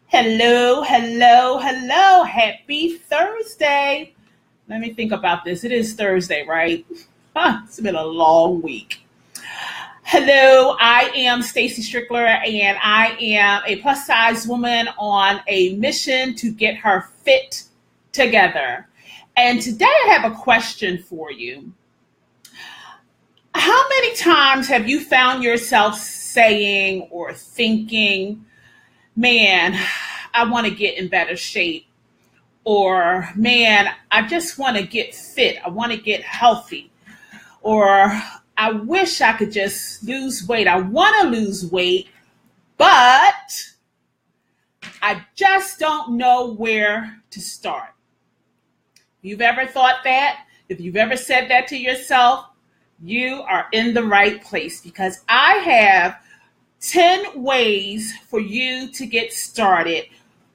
Hello, hello, hello. Happy Thursday. Let me think about this. It is Thursday, right? It's been a long week. Hello, I am Stacy Strickler and I am a plus size woman on a mission to get her fit together. And today I have a question for you. How many times have you found yourself saying or thinking, man, I want to get in better shape? Or, man, I just want to get fit. I want to get healthy. Or, I wish I could just lose weight. I want to lose weight, but I just don't know where to start. If you've ever thought that, if you've ever said that to yourself, you are in the right place because I have 10 ways for you to get started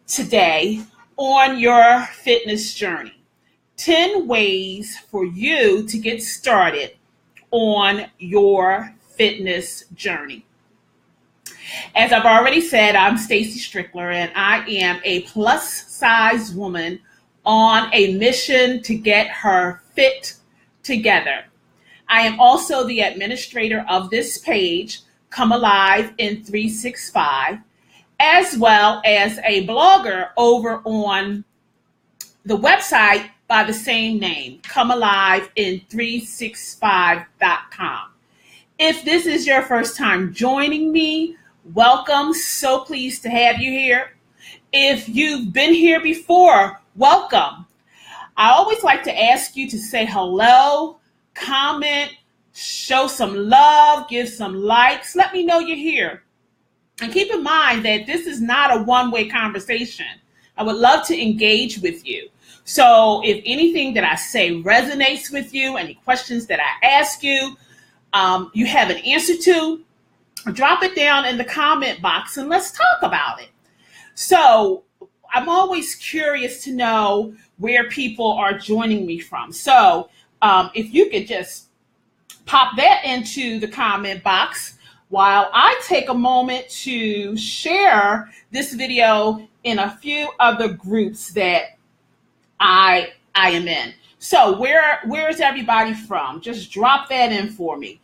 today on your fitness journey. 10 ways for you to get started on your fitness journey. As I've already said, I'm Stacy Strickler and I am a plus size woman on a mission to get her fit together. I am also the administrator of this page, Come Alive in 365, as well as a blogger over on the website by the same name, comealivein365.com. If this is your first time joining me, welcome. So pleased to have you here. If you've been here before, welcome. I always like to ask you to say hello, comment, show some love, give some likes. Let me know you're here. And keep in mind that this is not a one-way conversation. I would love to engage with you. So if anything that I say resonates with you, any questions that I ask you, you have an answer to, drop it down in the comment box and let's talk about it. So I'm always curious to know where people are joining me from. So if you could just pop that into the comment box while I take a moment to share this video in a few other groups that I am in. So where is everybody from? Just drop that in for me.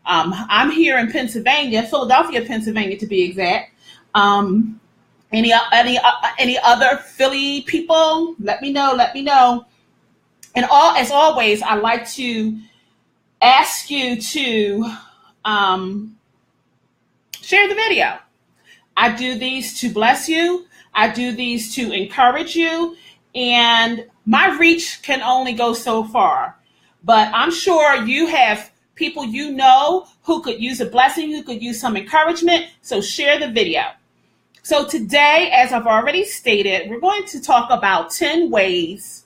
I'm here in Pennsylvania, Philadelphia, Pennsylvania to be exact. Any other Philly people? Let me know. And as always, I like to ask you to share the video. I do these to bless you. I do these to encourage you. And my reach can only go so far. But I'm sure you have people you know who could use a blessing, who could use some encouragement. So share the video. So today, as I've already stated, we're going to talk about 10 ways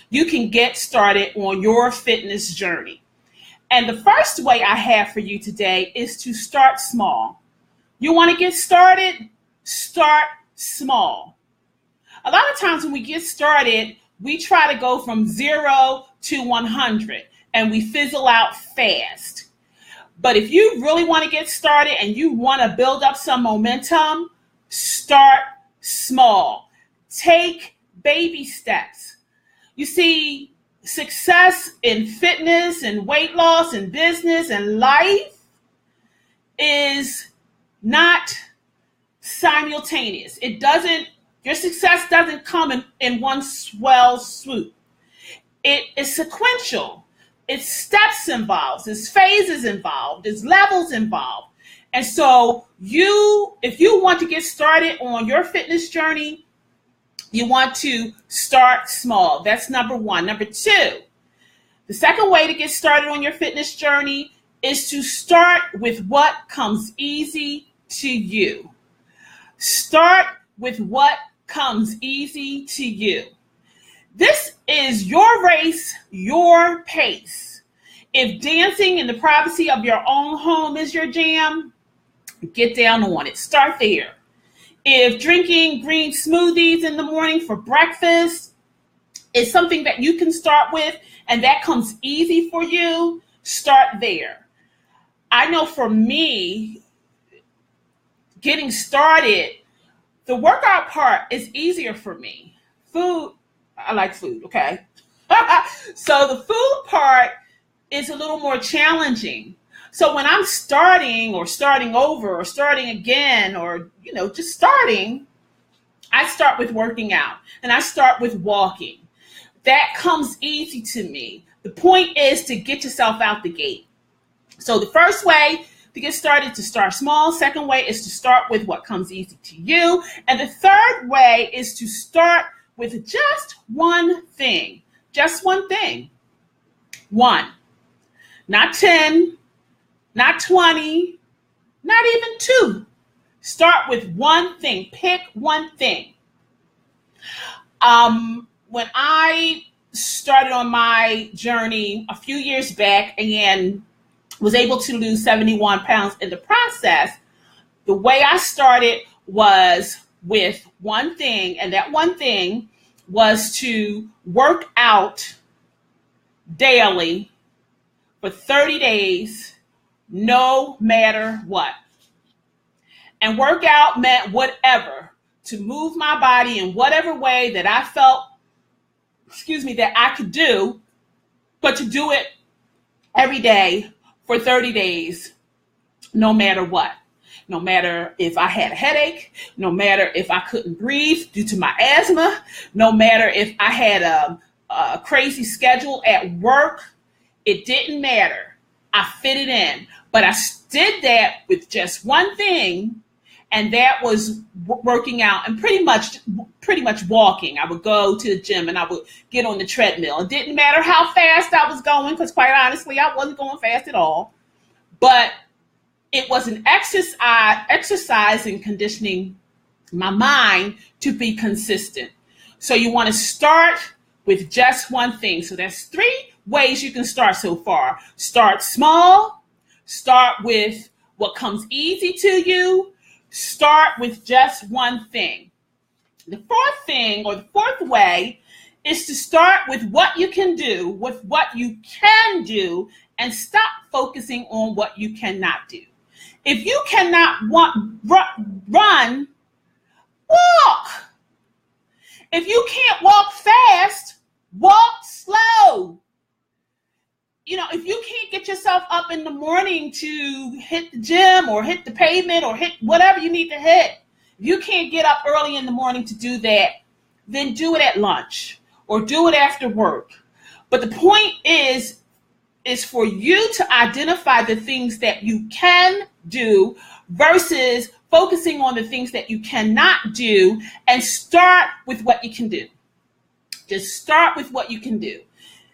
you can get started on your fitness journey. And the first way I have for you today is to start small. You want to get started? Start small. A lot of times when we get started, we try to go from 0 to 100 and we fizzle out fast. But if you really want to get started and you want to build up some momentum, start small. Take baby steps. You see, success in fitness and weight loss and business and life is not simultaneous. Your success doesn't come in one swell swoop. It is sequential. It's steps involved. It's phases involved. It's levels involved. And so if you want to get started on your fitness journey, you want to start small. That's number one. Number two, the second way to get started on your fitness journey is to start with what comes easy to you. Start with what comes easy to you. This is your race, your pace. If dancing in the privacy of your own home is your jam, get down on it. Start there. If drinking green smoothies in the morning for breakfast is something that you can start with and that comes easy for you, start there. I know for me, getting started The workout part is easier for me. Food, I like food, okay? So the food part is a little more challenging. So when I'm starting or starting over or starting again or, just starting, I start with working out and I start with walking. That comes easy to me. The point is to get yourself out the gate. So the first way to get started, to start small. Second way is to start with what comes easy to you. And the third way is to start with just one thing. Just one thing. One. Not 10, not 20, not even two. Start with one thing. Pick one thing. When I started on my journey a few years back and was able to lose 71 pounds in the process, the way I started was with one thing, and that one thing was to work out daily for 30 days, no matter what. And workout meant whatever, to move my body in whatever way that I felt, that I could do, but to do it every day for 30 days, no matter what. No matter if I had a headache, no matter if I couldn't breathe due to my asthma, no matter if I had a crazy schedule at work, it didn't matter. I fit it in. But I did that with just one thing, and that was working out and pretty much walking. I would go to the gym and I would get on the treadmill. It didn't matter how fast I was going, because quite honestly, I wasn't going fast at all. But it was an exercise in conditioning my mind to be consistent. So you want to start with just one thing. So there's 3 ways you can start so far. Start small. Start with what comes easy to you. Start with just one thing. The fourth way is to start with what you can do, and stop focusing on what you cannot do. If you cannot run, walk. If you can't walk fast, walk slow. If you can't get yourself up in the morning to hit the gym or hit the pavement or hit whatever you need to hit, if you can't get up early in the morning to do that, then do it at lunch or do it after work. But the point is for you to identify the things that you can do versus focusing on the things that you cannot do, and start with what you can do. Just start with what you can do.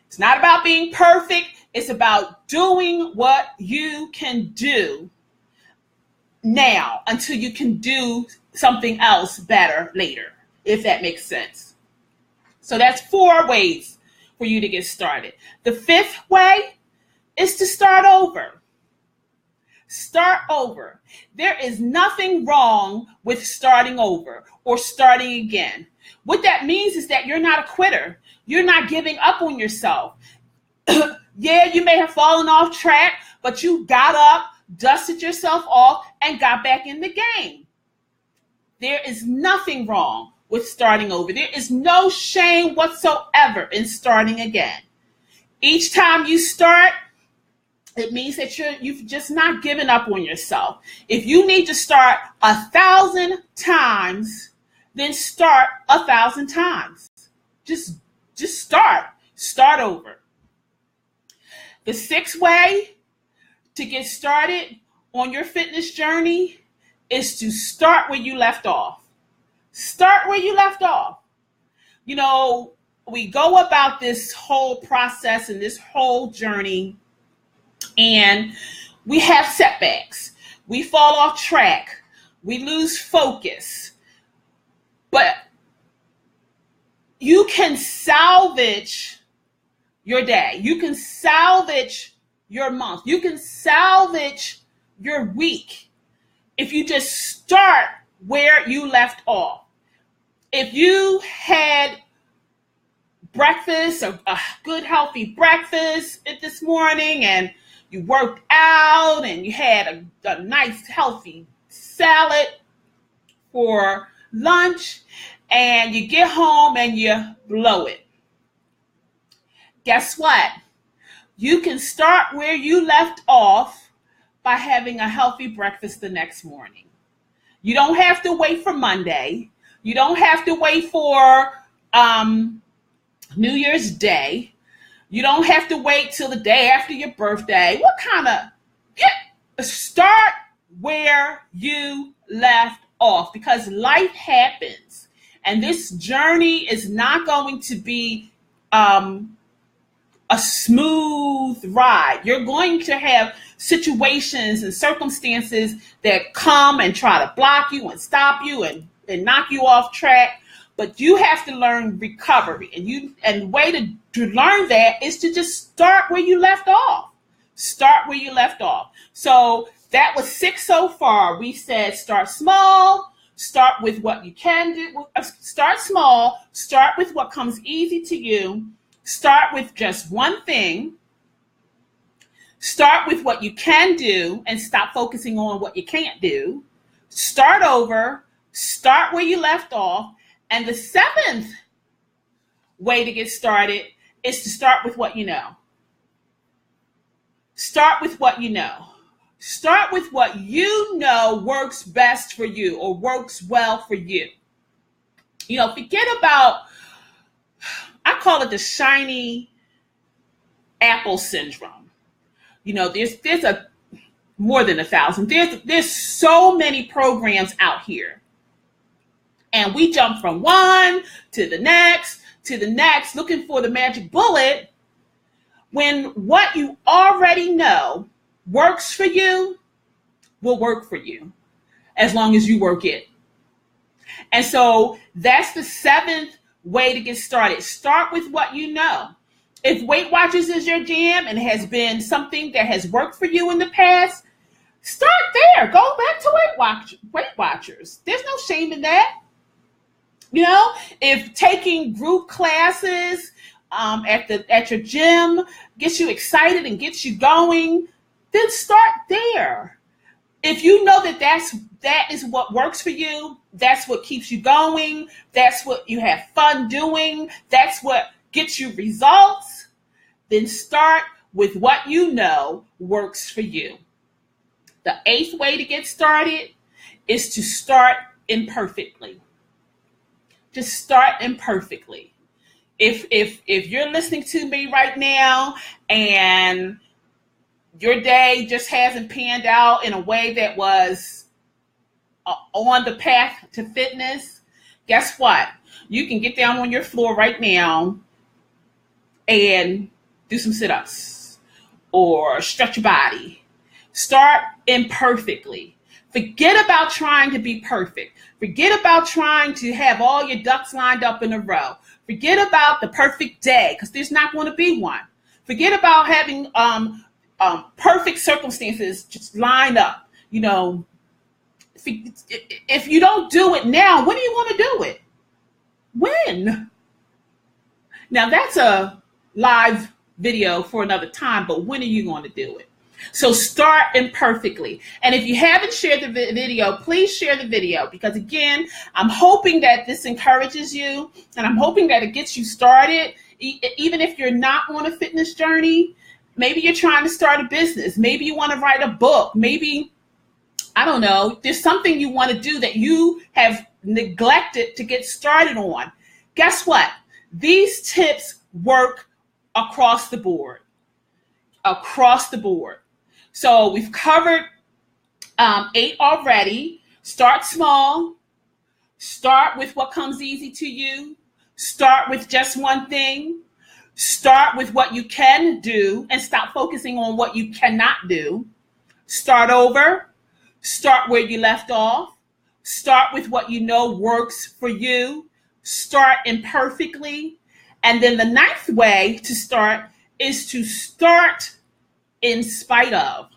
It's not about being perfect. It's about doing what you can do now until you can do something else better later, if that makes sense. So that's 4 ways for you to get started. The 5th way is to start over. Start over. There is nothing wrong with starting over or starting again. What that means is that you're not a quitter. You're not giving up on yourself. Yeah, you may have fallen off track, but you got up, dusted yourself off, and got back in the game. There is nothing wrong with starting over. There is no shame whatsoever in starting again. Each time you start, it means that you've just not given up on yourself. If you need to start 1,000 times, then start 1,000 times. Just start over. The 6th way to get started on your fitness journey is to start where you left off. Start where you left off. We go about this whole process and this whole journey, and we have setbacks. We fall off track. We lose focus. But you can salvage your day. You can salvage your month. You can salvage your week if you just start where you left off. If you had breakfast, a good healthy breakfast this morning, and you worked out and you had a nice healthy salad for lunch, and you get home and you blow it. Guess what? You can start where you left off by having a healthy breakfast the next morning. You don't have to wait for Monday. You don't have to wait for New Year's Day. You don't have to wait till the day after your birthday. Start where you left off, because life happens. And this journey is not going to be a smooth ride. You're going to have situations and circumstances that come and try to block you and stop you and knock you off track. But you have to learn recovery. And the way to learn that is to just start where you left off. Start where you left off. So that was 6 so far. We said start small, start with what you can do. Start small, start with what comes easy to you. Start with just one thing. Start with what you can do and stop focusing on what you can't do. Start over, start where you left off. And the 7th way to get started is to start with what you know. Start with what you know. Start with what you know works best for you or works well for you. Forget about, I call it the shiny apple syndrome. There's a more than 1,000. There's so many programs out here. And we jump from one to the next, looking for the magic bullet, when what you already know works for you will work for you as long as you work it. And so that's the 7th way to get started. Start with what you know. If Weight Watchers is your jam and has been something that has worked for you in the past, start there. Go back to Weight Watchers. There's no shame in that. If taking group classes at your gym gets you excited and gets you going, then start there. If you know that is what works for you, that's what keeps you going, that's what you have fun doing, that's what gets you results, then start with what you know works for you. The 8th way to get started is to start imperfectly. Just start imperfectly. If you're listening to me right now and your day just hasn't panned out in a way that was on the path to fitness, guess what? You can get down on your floor right now and do some sit-ups or stretch your body. Start imperfectly. Forget about trying to be perfect. Forget about trying to have all your ducks lined up in a row. Forget about the perfect day, because there's not going to be one. Forget about having perfect circumstances just line up. If you don't do it now, when are you going to do it? When? Now that's a live video for another time, but when are you going to do it? So start imperfectly. And if you haven't shared the video, please share the video, because again, I'm hoping that this encourages you and I'm hoping that it gets you started. Even if you're not on a fitness journey, maybe you're trying to start a business. Maybe you want to write a book. Maybe, I don't know, there's something you want to do that you have neglected to get started on. Guess what? These tips work across the board. Across the board. So we've covered 8 already. Start small. Start with what comes easy to you. Start with just one thing. Start with what you can do and stop focusing on what you cannot do. Start over. Start where you left off. Start with what you know works for you. Start imperfectly. And then the 9th way to start is to start in spite of.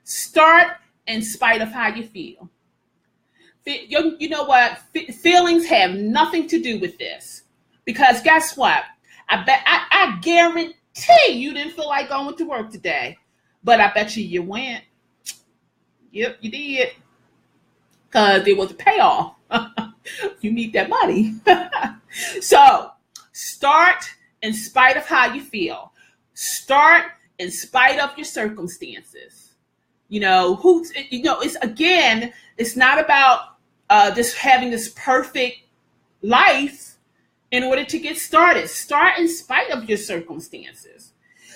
Start in spite of how you feel. You know what? Feelings have nothing to do with this. Because guess what? I guarantee you didn't feel like going to work today. But I bet you went. Yep, you did. Because there was a payoff. You need that money. So start in spite of how you feel. Start in spite of your circumstances. It's not about just having this perfect life in order to get started. Start in spite of your circumstances.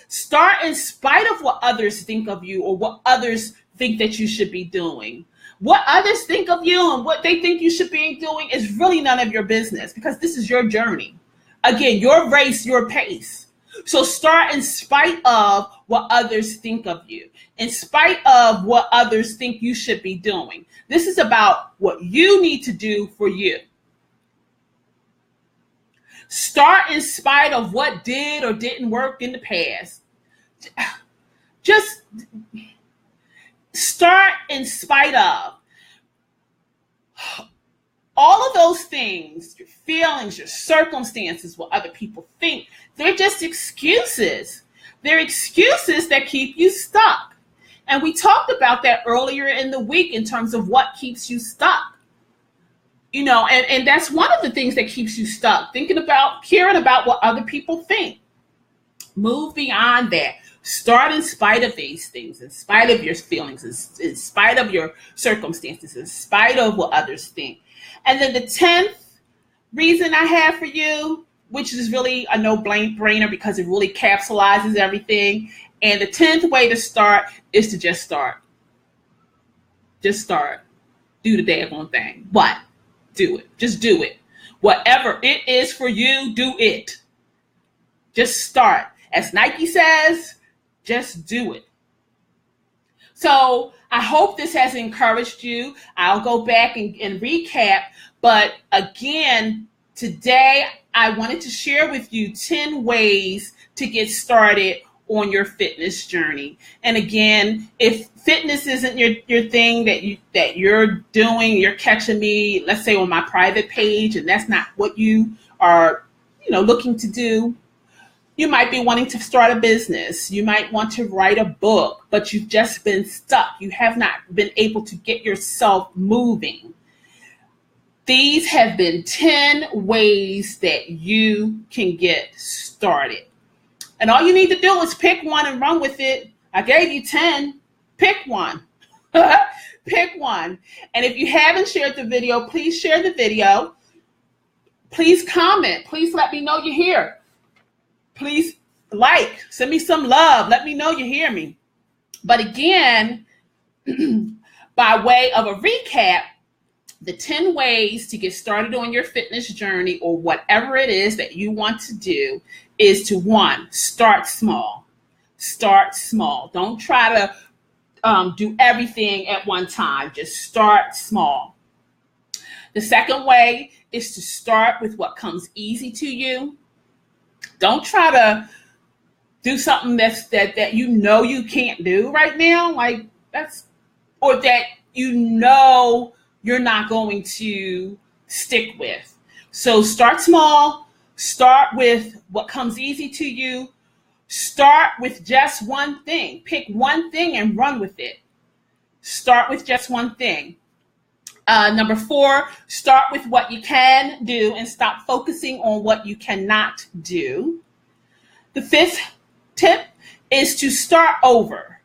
Start in spite of what others think of you or what others think that you should be doing. What others think of you and what they think you should be doing is really none of your business, because this is your journey. Again, your race, your pace. So start in spite of what others think of you, in spite of what others think you should be doing. This is about what you need to do for you. Start in spite of what did or didn't work in the past. Just start in spite of all of those things, your feelings, your circumstances, what other people think. They're just excuses. They're excuses that keep you stuck. And we talked about that earlier in the week in terms of what keeps you stuck. And that's one of the things that keeps you stuck, caring about what other people think. Move beyond that. Start in spite of these things, in spite of your feelings, in spite of your circumstances, in spite of what others think. And then the 10th reason I have for you, which is really a no-brainer because it really capsulizes everything. And the 10th way to start is to just start. Just start. Do the daggone thing. What? Do it. Just do it. Whatever it is for you, do it. Just start. As Nike says, just do it. So I hope this has encouraged you. I'll go back and recap. But again, today I wanted to share with you 10 ways to get started on your fitness journey. And again, if fitness isn't your thing that you're doing, you're catching me, let's say on my private page, and that's not what you are, looking to do. You might be wanting to start a business. You might want to write a book, but you've just been stuck. You have not been able to get yourself moving. These have been 10 ways that you can get started. And all you need to do is pick one and run with it. I gave you 10. Pick one. Pick one. And if you haven't shared the video, please share the video. Please comment. Please let me know you're here. Please send me some love. Let me know you hear me. But again, by way of a recap, the 10 ways to get started on your fitness journey or whatever it is that you want to do is to, 1, start small. Start small. Don't try to do everything at one time. Just start small. The second way is to start with what comes easy to you. Don't try to do something that you can't do right now, or that you're not going to stick with. So start small. Start with what comes easy to you. Start with just one thing. Pick one thing and run with it. Start with just one thing. Number 4, start with what you can do and stop focusing on what you cannot do. The 5th tip is to start over.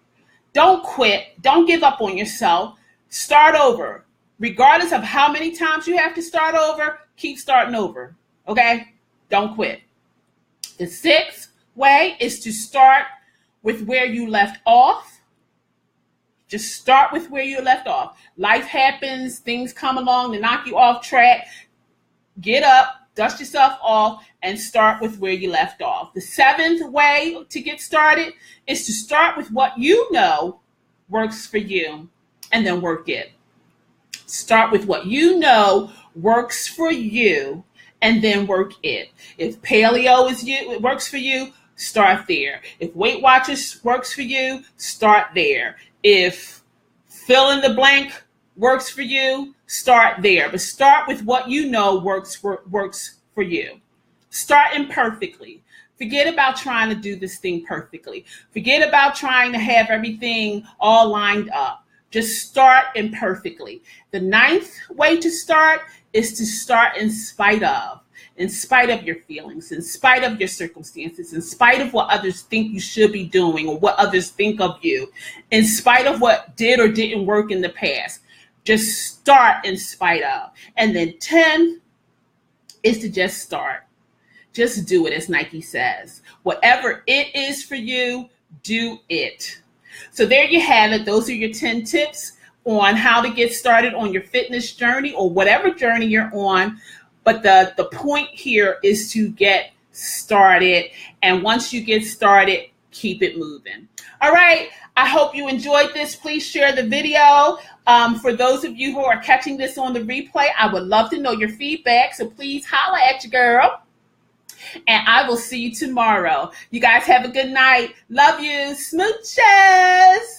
Don't quit. Don't give up on yourself. Start over. Regardless of how many times you have to start over, keep starting over. Okay? Don't quit. The 6th way is to start with where you left off. Just start with where you left off. Life happens, things come along to knock you off track. Get up, dust yourself off, and start with where you left off. The 7th way to get started is to start with what you know works for you and then work it. Start with what you know works for you and then work it. If paleo it works for you, start there. If Weight Watchers works for you, start there. If fill in the blank works for you, start there. But start with what you know works for you. Start imperfectly. Forget about trying to do this thing perfectly. Forget about trying to have everything all lined up. Just start imperfectly. The 9th way to start is to start in spite of your feelings, in spite of your circumstances, in spite of what others think you should be doing or what others think of you, in spite of what did or didn't work in the past. Just start in spite of. And then 10 is to just start. Just do it, as Nike says. Whatever it is for you, do it. So there you have it. Those are your 10 tips on how to get started on your fitness journey or whatever journey you're on. But the point here is to get started. And once you get started, keep it moving. All right. I hope you enjoyed this. Please share the video. For those of you who are catching this on the replay, I would love to know your feedback. So please holla at your girl. And I will see you tomorrow. You guys have a good night. Love you. Smooches.